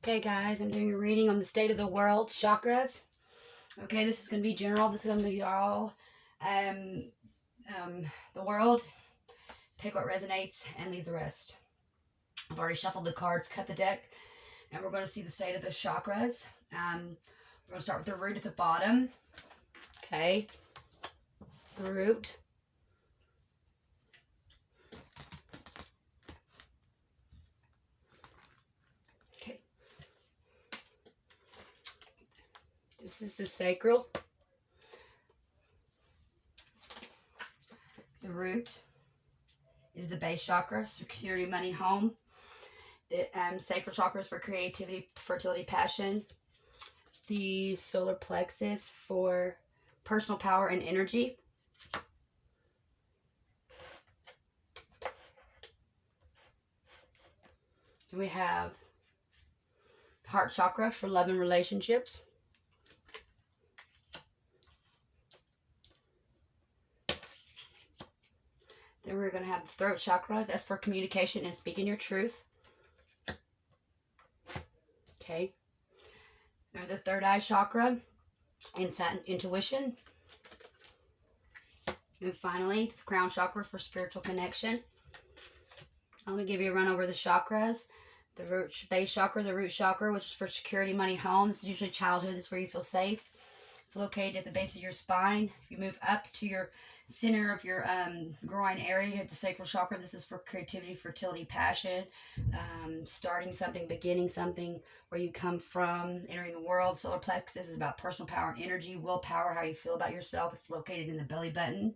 Okay, guys, I'm doing a reading on the state of the world, chakras. Okay, this is going to be general. This is going to be all the world. Take what resonates and leave the rest. I've already shuffled the cards, cut the deck, and we're going to see the state of the chakras. We're going to start with the root at the bottom. Okay, the root. Okay, this is the sacral. The root is the base chakra, security, money, home. The sacral chakra is for creativity, fertility, passion. The solar plexus for personal power and energy. And we have heart chakra for love and relationships. Then we're going to have the throat chakra. That's for communication and speaking your truth. Okay. Now the third eye chakra, insight and intuition. And finally, the crown chakra for spiritual connection. Let me give you a run over the chakras. The root, base chakra, the root chakra, which is for security, money, home. This is usually childhood. This is where you feel safe. It's located at the base of your spine. If you move up to your center of your groin area at the sacral chakra, this is for creativity, fertility, passion, starting something, beginning something, where you come from, entering the world. Solar plexus is about personal power and energy, willpower, how you feel about yourself. It's located in the belly button.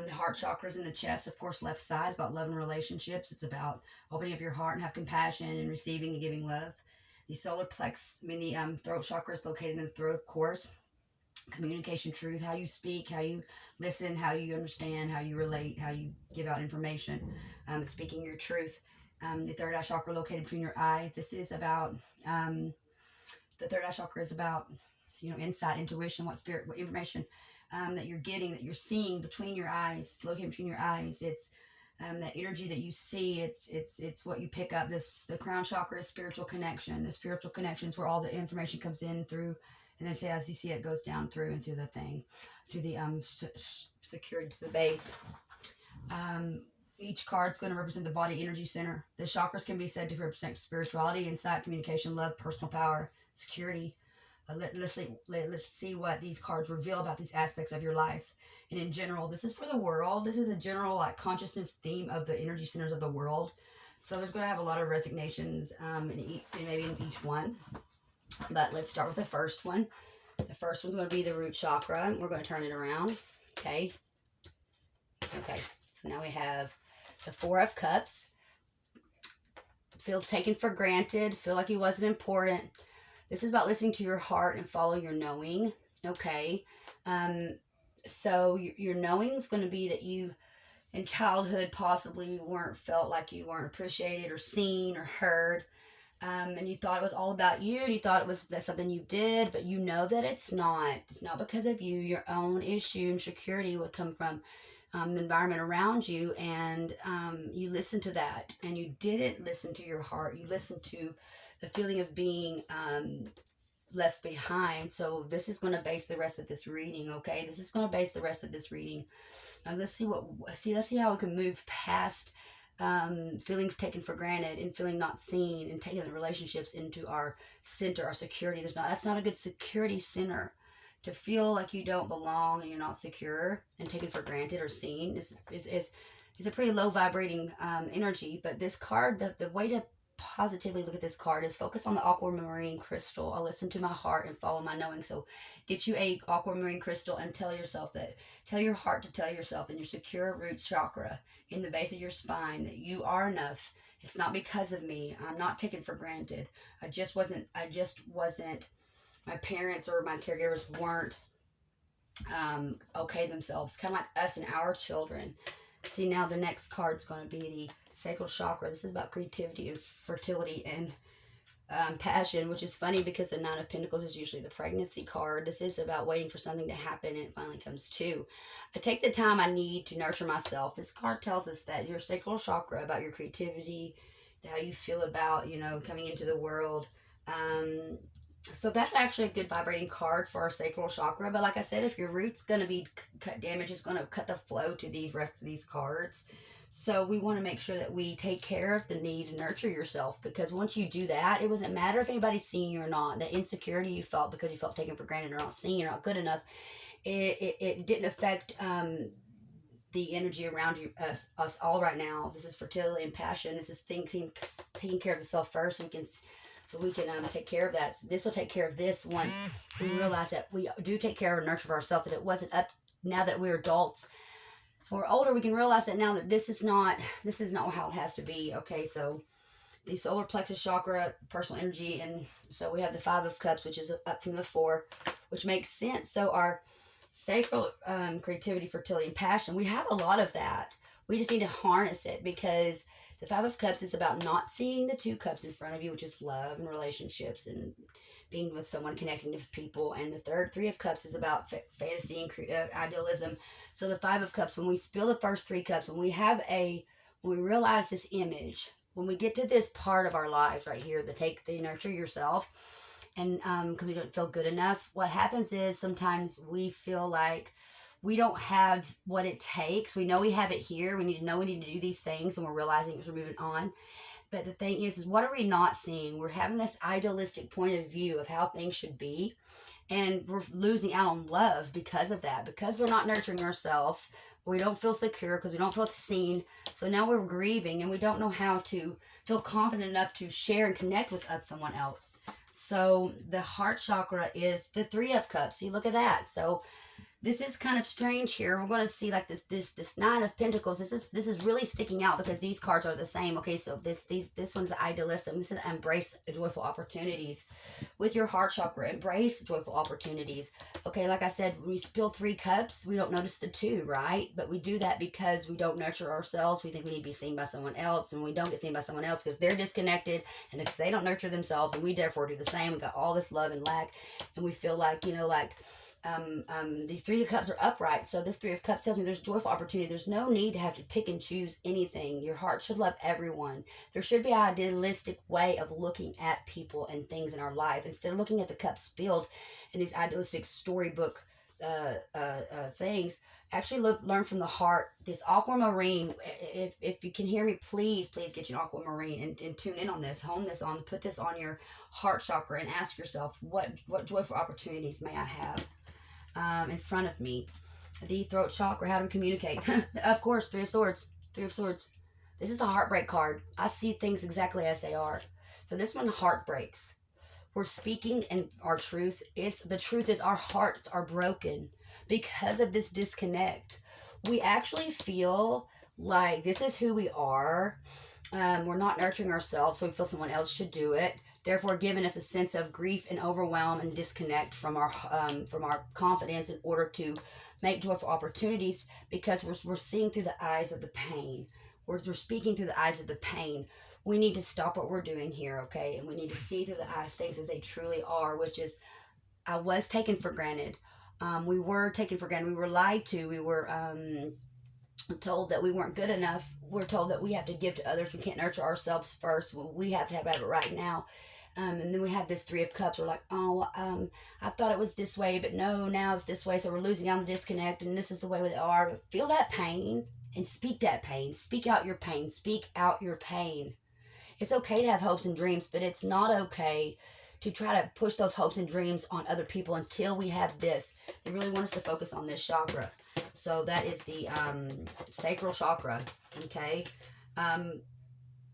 The heart chakra is in the chest, of course, left side, is about love and relationships. It's about opening up your heart and have compassion and receiving and giving love. The solar plexus, the throat chakra is located in the throat, of course. Communication, truth, how you speak, how you listen, how you understand, how you relate, how you give out information. Speaking your truth. The third eye chakra located between your eye. This is about, the third eye chakra is about, insight, intuition, what information that you're getting, that you're seeing between your eyes. It's located between your eyes. It's that energy that you see. It's what you pick up. The crown chakra is spiritual connection. The spiritual connection is where all the information comes in through, and then as you see it goes down through into the thing, to the security, to the base. Each card's going to represent the body energy center. The chakras can be said to represent spirituality, insight, communication, love, personal power, security. Let's see what these cards reveal about these aspects of your life. And in general, this is for the world. This is a general consciousness theme of the energy centers of the world. So there's going to have a lot of resignations maybe in each one. But let's start with the first one. The first one's going to be the root chakra. We're going to turn it around. Okay. Okay. So now we have the Four of Cups. Feel taken for granted. Feel like you wasn't important. This is about listening to your heart and follow your knowing. Okay. So your knowing is going to be that you, in childhood, possibly felt like you weren't appreciated or seen or heard. And you thought it was all about you, and you thought it was something you did, but you know that it's not. It's not because of you. Your own issue and security would come from the environment around you, and you listened to that, and you didn't listen to your heart. You listened to the feeling of being left behind. So this is going to base the rest of this reading, okay? This is going to base the rest of this reading. Now let's see how we can move past feeling taken for granted and feeling not seen, and taking the relationships into our center, our security. That's not a good security center. To feel like you don't belong and you're not secure and taken for granted or seen is a pretty low vibrating energy. But this card, the way to positively look at this card is focus on the aquamarine crystal. I'll listen to my heart and follow my knowing. So get you a aquamarine crystal and tell your heart to tell yourself in your secure root chakra in the base of your spine that you are enough. It's not because of me. I'm not taken for granted. I just wasn't. My parents or my caregivers weren't okay themselves. Kind of like us and our children. See, now the next card's going to be the sacral chakra. This is about creativity and fertility and passion, which is funny because the Nine of Pentacles is usually the pregnancy card. This is about waiting for something to happen and it finally comes to. I take the time I need to nurture myself. This card tells us that your sacral chakra, about your creativity, how you feel about, you know, coming into the world. So that's actually a good vibrating card for our sacral chakra. But like I said, if your root's going to be cut damage, it's going to cut the flow to these rest of these cards. So we want to make sure that we take care of the need to nurture yourself, because once you do that, it doesn't matter if anybody's seeing you or not. The insecurity you felt because you felt taken for granted or not seen, you're not good enough, it didn't affect the energy around you, us all right now. This is fertility and passion. This is taking care of the self first, so we can take care of that. So this will take care of this once we realize that we do take care of and nurture ourselves, that it wasn't up. Now that we're adults, we're older, we can realize that now that this is not how it has to be. Okay, so the solar plexus chakra, personal energy, and so we have the 5 of cups, which is up from the 4, which makes sense. So our sacral creativity, fertility, and passion, we have a lot of that. We just need to harness it, because the 5 of cups is about not seeing the 2 cups in front of you, which is love and relationships and being with someone, connecting with people. And the 3 of cups is about fantasy and idealism. So the 5 of cups, when we spill the first 3 cups, when we realize this image, when we get to this part of our lives right here, the nurture yourself, and because we don't feel good enough, what happens is sometimes we feel like we don't have what it takes. We know we have it here. We need to do these things, and we're realizing we're moving on. But the thing is what are we not seeing? We're having this idealistic point of view of how things should be, and we're losing out on love because of that, because we're not nurturing ourselves. We don't feel secure because we don't feel seen. So now we're grieving, and we don't know how to feel confident enough to share and connect with someone else. So the heart chakra is the 3 of cups. See, look at that. So this is kind of strange here. We're going to see like this 9 of pentacles. This is really sticking out because these cards are the same. Okay, so this one's idealistic. This is embrace joyful opportunities with your heart chakra. Embrace joyful opportunities. Okay, like I said, when we spill 3 cups, we don't notice the 2, right? But we do that because we don't nurture ourselves. We think we need to be seen by someone else, and we don't get seen by someone else because they're disconnected and because they don't nurture themselves, and we therefore do the same. We got all this love and lack, and we feel like, you know, like these 3 of cups are upright. So this 3 of cups tells me there's joyful opportunity. There's no need to have to pick and choose anything. Your heart should love everyone. There should be an idealistic way of looking at people and things in our life, instead of looking at the cups spilled in these idealistic storybook things. Actually learn from the heart. This aquamarine, if you can hear me, please get you an aquamarine and tune in on this, put this on your heart chakra, and ask yourself, what joyful opportunities may I have in front of me? The throat chakra, how do we communicate? Of course, 3 of swords. This is the heartbreak card. I see things exactly as they are. So this one, heartbreaks. We're speaking, and our truth is our hearts are broken because of this disconnect. We actually feel like this is who we are. We're not nurturing ourselves, so we feel someone else should do it, therefore giving us a sense of grief and overwhelm and disconnect from our confidence in order to make joyful opportunities, because we're seeing through the eyes of the pain. We're speaking through the eyes of the pain. We need to stop what we're doing here, okay? And we need to see through the eyes things as they truly are, which is, I was taken for granted. We were taken for granted. We were lied to. We were told that we weren't good enough. We're told that we have to give to others. We can't nurture ourselves first. We have to have it right now. And then we have this 3 of cups. We're like, I thought it was this way, but no, now it's this way. So we're losing out on the disconnect, and this is the way we are. But feel that pain and speak that pain. Speak out your pain. Speak out your pain. It's okay to have hopes and dreams, but it's not okay to try to push those hopes and dreams on other people until we have this. They really want us to focus on this chakra. So that is the sacral chakra, okay?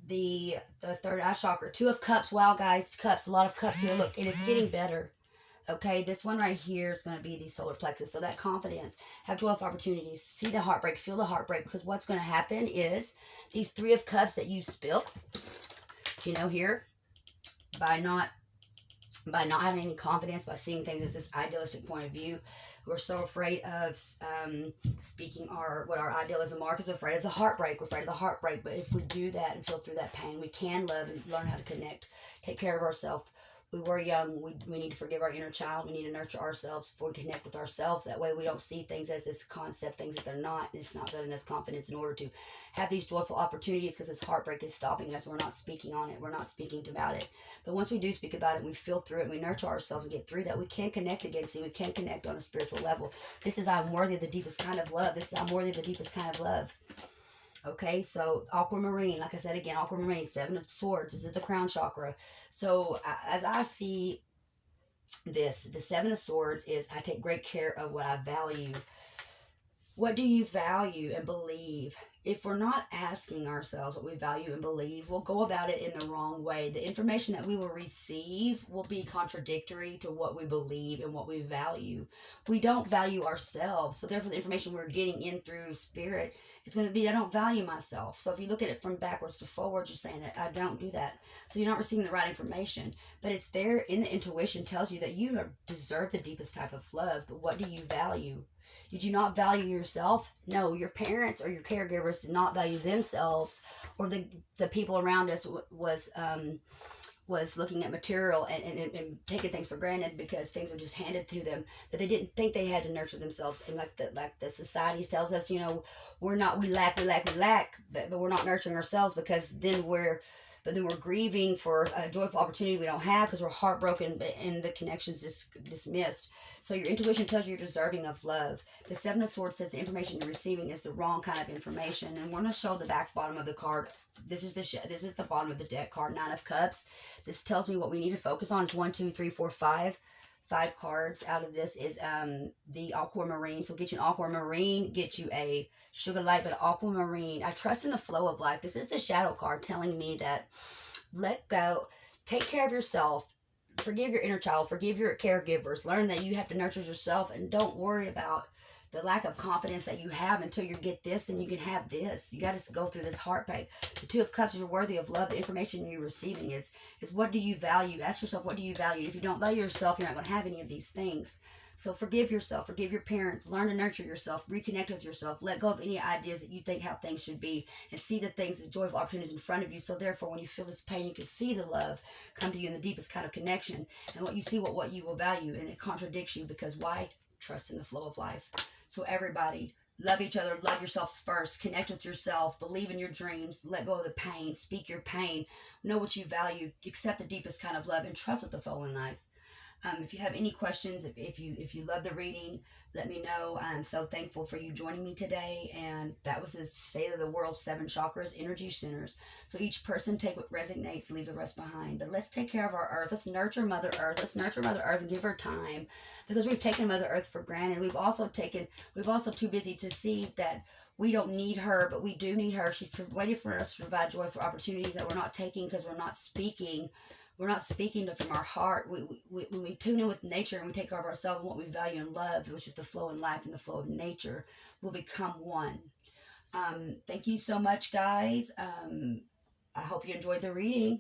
The third eye chakra, 2 of cups. Wow, guys, cups, a lot of cups here. Look, and it's getting better. Okay, this one right here is going to be the solar plexus. So that confidence, have joyful opportunities, see the heartbreak, feel the heartbreak, because what's going to happen is these 3 of cups that you spill, you know, here, by not having any confidence, by seeing things as this idealistic point of view, we're so afraid of speaking what our idealism are, because we're afraid of the heartbreak. But if we do that and feel through that pain, we can love and learn how to connect, take care of ourselves. We were young. We need to forgive our inner child. We need to nurture ourselves before we connect with ourselves. That way we don't see things as this concept, things that they're not. And it's not building us confidence in order to have these joyful opportunities, because this heartbreak is stopping us. We're not speaking on it. We're not speaking about it. But once we do speak about it, and we feel through it, and we nurture ourselves and get through that, we can connect again. See, we can connect on a spiritual level. This is I'm worthy of the deepest kind of love. This is I'm worthy of the deepest kind of love. Okay, so aquamarine, like I said again, aquamarine, 7 of Swords. This is the crown chakra. So as I see this, the 7 of Swords is I take great care of what I value. What do you value and believe? If we're not asking ourselves what we value and believe, we'll go about it in the wrong way. The information that we will receive will be contradictory to what we believe and what we value. We don't value ourselves, so therefore the information we're getting in through spirit is going to be, I don't value myself. So if you look at it from backwards to forwards, you're saying that I don't do that. So you're not receiving the right information. But it's there in the intuition, tells you that you deserve the deepest type of love. But what do you value? Did you not value yourself? No, your parents or your caregivers did not value themselves, or the people around us was looking at material and taking things for granted because things were just handed to them, that they didn't think they had to nurture themselves. And like the society tells us, we lack, but we're not nurturing ourselves, because then we're grieving for a joyful opportunity we don't have because we're heartbroken and the connection's dismissed. So your intuition tells you you're deserving of love. The 7 of Swords says the information you're receiving is the wrong kind of information. And we're going to show the back bottom of the card. This is the bottom of the deck card, 9 of Cups. This tells me what we need to focus on is 1, 2, 3, 4, 5. 5 cards out of this is the aquamarine. So get you an aquamarine, get you a sugar light, but aquamarine. I trust in the flow of life. This is the shadow card telling me that let go, take care of yourself, forgive your inner child, forgive your caregivers, learn that you have to nurture yourself, and don't worry about the lack of confidence that you have until you get this, then you can have this. You got to go through this heartbreak. The 2 of Cups, you're worthy of love. The information you're receiving is what do you value? Ask yourself, what do you value? If you don't value yourself, you're not going to have any of these things. So forgive yourself, forgive your parents, learn to nurture yourself, reconnect with yourself, let go of any ideas that you think how things should be, and see the things, the joyful opportunities in front of you. So therefore, when you feel this pain, you can see the love come to you in the deepest kind of connection. And what you see, what you will value, and it contradicts you, because why? Trust in the flow of life. So everybody, love each other, love yourselves first, connect with yourself, believe in your dreams, let go of the pain, speak your pain, know what you value, accept the deepest kind of love, and trust with the flow in life. If you have any questions, if you love the reading, let me know. I'm so thankful for you joining me today. And that was the State of the World 7 Chakras, energy centers. So each person take what resonates, leave the rest behind. But let's take care of our earth. Let's nurture Mother Earth. Let's nurture Mother Earth and give her time, because we've taken Mother Earth for granted. We've also too busy to see that we don't need her, but we do need her. She's waiting for us to provide joyful opportunities that we're not taking because we're not speaking. We're not speaking from our heart. When we tune in with nature and we take care of ourselves and what we value and love, which is the flow in life and the flow of nature, we'll become one. Thank you so much, guys. I hope you enjoyed the reading.